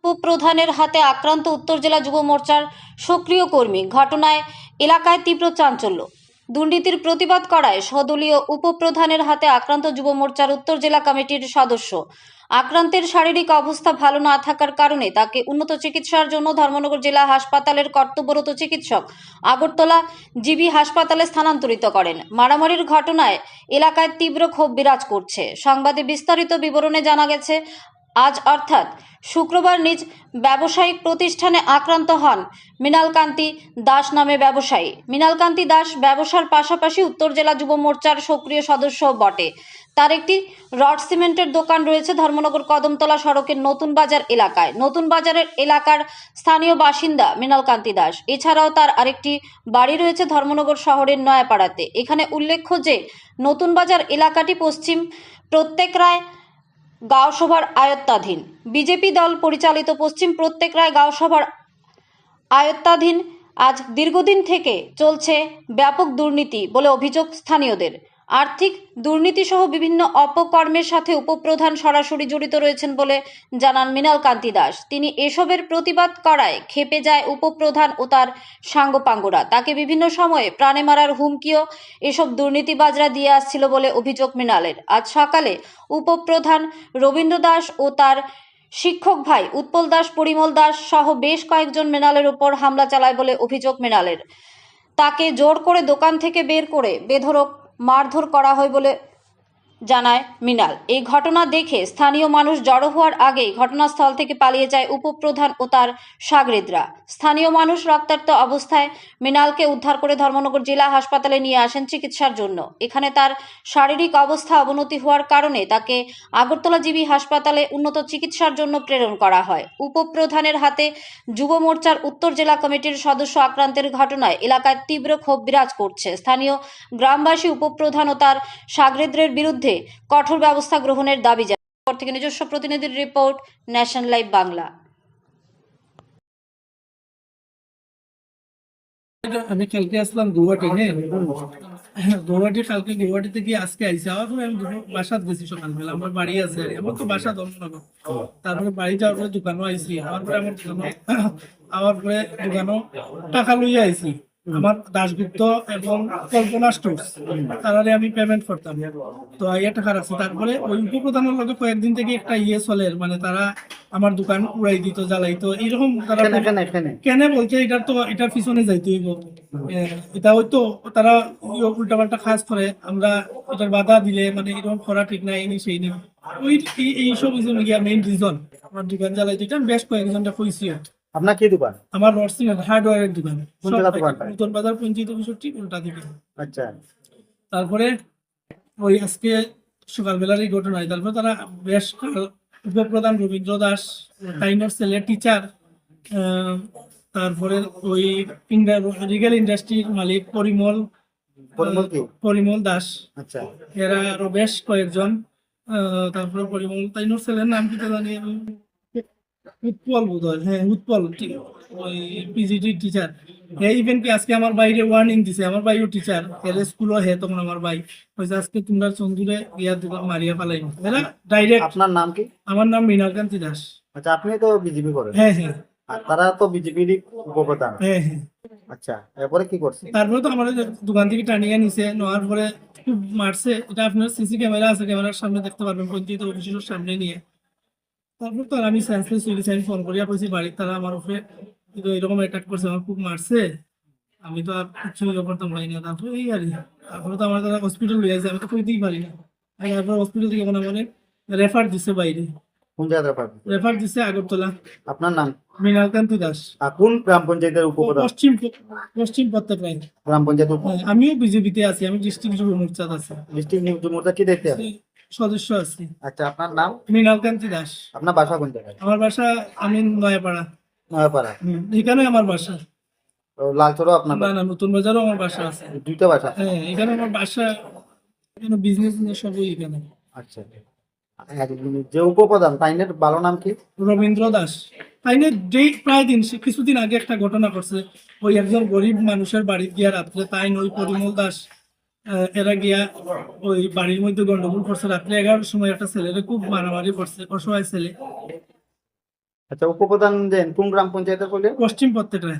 উপপ্রধানের হাতে আক্রান্ত উত্তর জেলা যুব মোর্চার সক্রিয় কর্মী। ঘটনায় এলাকায় তীব্র চাঞ্চল্য। দুর্নীতির প্রতিবাদ করায় সদলীয় উপপ্রধানের হাতে আক্রান্ত যুব মোর্চার উত্তর জেলা কমিটির সদস্য। আক্রান্তের শারীরিক অবস্থা ভালো না থাকার কারণে তাকে উন্নত চিকিৎসার জন্য ধর্মনগর জেলা হাসপাতালের কর্তব্যরত চিকিৎসক আগরতলা জিবি হাসপাতালে স্থানান্তরিত করেন। মারামারির ঘটনায় এলাকায় তীব্র ক্ষোভ বিরাজ করছে। সংবাদে বিস্তারিত বিবরণে জানা গেছে, আজ অর্থাৎ শুক্রবার নিজ ব্যবসায়িক প্রতিষ্ঠানে আক্রান্ত হন মৃণালকান্তি দাস নামে ব্যবসায়ী। মৃণালকান্তি দাস ব্যবসার পাশাপাশি উত্তর জেলা যুব মোর্চার সক্রিয় সদস্য বটে। তার একটি রড সিমেন্টের দোকান রয়েছে ধর্মনগর কদমতলা সড়কের নতুন বাজার এলাকায়। নতুন বাজারের এলাকার স্থানীয় বাসিন্দা মৃণালকান্তি দাস। এছাড়াও তার আরেকটি বাড়ি রয়েছে ধর্মনগর শহরের নয়াপাড়াতে। এখানে উল্লেখ্য যে নতুন বাজার এলাকাটি পশ্চিম প্রত্যেক রায় গাঁওসভার আয়ত্তাধীন। বিজেপি দল পরিচালিত পশ্চিম প্রত্যেক রায় গাঁওসভার আয়ত্তাধীন। আজ দীর্ঘদিন থেকে চলছে ব্যাপক দুর্নীতি বলে অভিযোগ স্থানীয়দের। আর্থিক দুর্নীতি সহ বিভিন্ন অপকর্মের সাথে উপপ্রধান সরাসরি জড়িত রয়েছেন বলে জানান মৃণালকান্তি দাস। তিনি এসবের প্রতিবাদ করায় ক্ষেপে যায় উপপ্রধান ও তার সাঙ্গপাঙ্গরা। তাকে বিভিন্ন সময়ে প্রাণে মারার হুমকিও এসব দুর্নীতিবাজরা দিয়ে আসছিল বলে অভিযোগ মৃণালের। আজ সকালে উপপ্রধান রবীন্দ্র দাস ও তার শিক্ষক ভাই উৎপল দাস, পরিমল দাস সহ বেশ কয়েকজন মৃণালের উপর হামলা চালায় বলে অভিযোগ মৃণালের। তাকে জোর করে দোকান থেকে বের করে বেধড়ক মারধর করা হয় বলে জানায় মৃণাল। এই ঘটনা দেখে স্থানীয় মানুষ জড়ো হওয়ার আগেই ঘটনাস্থল থেকে পালিয়ে যায় উপপ্রধান ও তার সাগরেদরা। স্থানীয় মানুষ রক্তাক্ত অবস্থায় মৃণালকে উদ্ধার করে ধর্মনগর জেলা হাসপাতালে নিয়ে আসেন চিকিৎসার জন্য। এখানে তার শারীরিক অবস্থা অবনতি হওয়ার কারণে তাকে আগরতলা জিবি হাসপাতালে উন্নত চিকিৎসার জন্য প্রেরণ করা হয়। উপপ্রধানের হাতে যুব মোর্চার উত্তর জেলা কমিটির সদস্য আক্রান্তের ঘটনায় এলাকায় তীব্র ক্ষোভ বিরাজ করছে। স্থানীয় গ্রামবাসী উপপ্রধান ও তার সাগরেদদের বিরুদ্ধে কঠোর ব্যবস্থা গ্রহণের দাবি জানায়। থেকে নিজস্ব প্রতিনিধির রিপোর্ট, ন্যাশন লাইভ বাংলা। আমি কালকে আসলাম গুয়াহাটি। গুয়াহাটি থেকে আজকে আইসি। আমার পরে আমি বাসাত গেছি সকালবেলা। আমার বাড়ি আছে, আমার তো বাসা ধর্মনগর। তারপরে বাড়ি যাওয়ার পরে দোকানও আইসি। আমার পরে দোকানও টাকা লইয়া আইসি। আমার দাশগুপ্ত এবং কল্পনা স্টোর্স তারারে আমি পেমেন্ট করতাম, তো আইয়া টাকা রাখছি। তারপরে ওই উপপ্রধানের লগে কয়েকদিন থেকে একটা চলে, মানে তারা আমার দোকান উড়াই দিত, জ্বালাইতো, এইরকম। তারা কেন বলছে এটার পিছনে যাইতে হইব, এটা হয়তো তারা উল্টাপাল্টা কাজ করে। আমরা এটার বাধা দিলে মানে এরকম করা ঠিক নাই, সেই নেই ওই এইসব মেইন রিজন আমার দোকান জ্বালাইতো। এটা বেশ কয়েকজনটা কইছি। আপনার কি দোকান? আমার রড সিমেন্ট হার্ডওয়্যারের দোকান, কোন জায়গা দোকানটা? নতুন বাজার পঞ্চায়েত অফিসটি উল্টা দিকে। আচ্ছা। তারপরে ওই আজকে সকালবেলার এই ঘটনায় তারপরে তারা বেশ উপপ্রধান রবীন্দ্র দাস, টাইনার ছেলে টিচার, তারপরে ওই রিগেল ইন্ডাস্ট্রির মালিক পরিমল দাস, আচ্ছা, এরা আরো বেশ কয়েকজন। তারপরে পরিমল তাইনোর ছেলের নাম কি জানি, উৎপল বোধ হয়, হ্যাঁ উৎপল, ওই পিজিটি টিচার। এই ইভেন্ট কি আজকে আমার বাইরে ওয়ার্নিং দিছে। আমার ভাইও টিচার, এর স্কুলও হে, তখন আমার ভাই হয়েছে আজকে তোমরা চন্দুরে গিয়া দোকান মারিয়া পালাই এরা ডাইরেক্ট। আপনার নাম কি? আমার নাম মৃণালকান্তি দাস। আচ্ছা, আপনি তো বিজেপি করেন? হ্যাঁ হ্যাঁ। আর তারা তো বিজেপির উপপ্রধান? হ্যাঁ হ্যাঁ। আচ্ছা, এরপরে কি করছে? তারপরে তো আমাদের দোকান থেকে টানিয়ে নিছে, নেওয়ার পরে খুব মারছে। এটা আপনার সিসি ক্যামেরা আছে, ক্যামেরার সামনে দেখতে পারবেন, পঞ্চায়েত অফিসের সামনে নিয়ে। তারপর তো আমি সেন্সলেস হয়ে গেছি। আমি ফোন করিয়া কইছি বাড়ি, তারা আমার উপরে এরকম অ্যাটাক করছে, আমার খুব মারছে। আমি তো আর কিছু করতাম পারি না। তারপরে এই আর তারপরে তো আমার তারা হসপিটাল লয়ে যাচ্ছে, আমি তো কইতেই পারি না। তারপর হসপিটাল থেকে মানে রেফার দিচ্ছে বাইরে। কোন জায়গায় পাবেন? রেফার দিচ্ছে আগরতলা। আপনার নাম? মৃণালকান্তি দাস। আর কোন গ্রাম পঞ্চায়েতের উপপ্রধান? পশ্চিম প্রত্যেক রায় গ্রাম পঞ্চায়েত। আমিও বিজেপিতে আছি, আমি ডিস্ট্রিক্ট যুব মোর্চাতে আছি। ডিস্ট্রিক্ট যুব মোর্চা কি দেখতে আছে? সদস্য আছি। আচ্ছা, আপনার নাম? মৃণালকান্তি দাস। আপনার বাসা কোন জায়গায়? আমার বাসা আমি নয়াপাড়া। নয়াপাড়া? এখানে আমার বাসা। লালচরও আপনার? না, নতুন বাজারও আমার বাসা আছে। দুইটা বাসা? হ্যাঁ, এখানে আমার বাসা, বিজনেস সবই এখানে। আচ্ছা, যে উপপ্রধান তাইনের ভালো নাম কি? রবীন্দ্র দাস। তাইনের প্রায় কিছুদিন আগে একটা ঘটনা করছে। ওই একজন গরিব মানুষের বাড়ি গিয়া রাত্রে তাইন ওই পরিমল দাস এরা গিয়া ওই বাড়ির মধ্যে গন্ডগোল করছে। রাত্রে 11টার সময় একটা ছেলেরে খুব মারামারি করছে, অসহায় ছেলে। আচ্ছা, উপপ্রধান দেন কোন গ্রাম পঞ্চায়েতের করলেন? পশ্চিম প্রত্যেকটা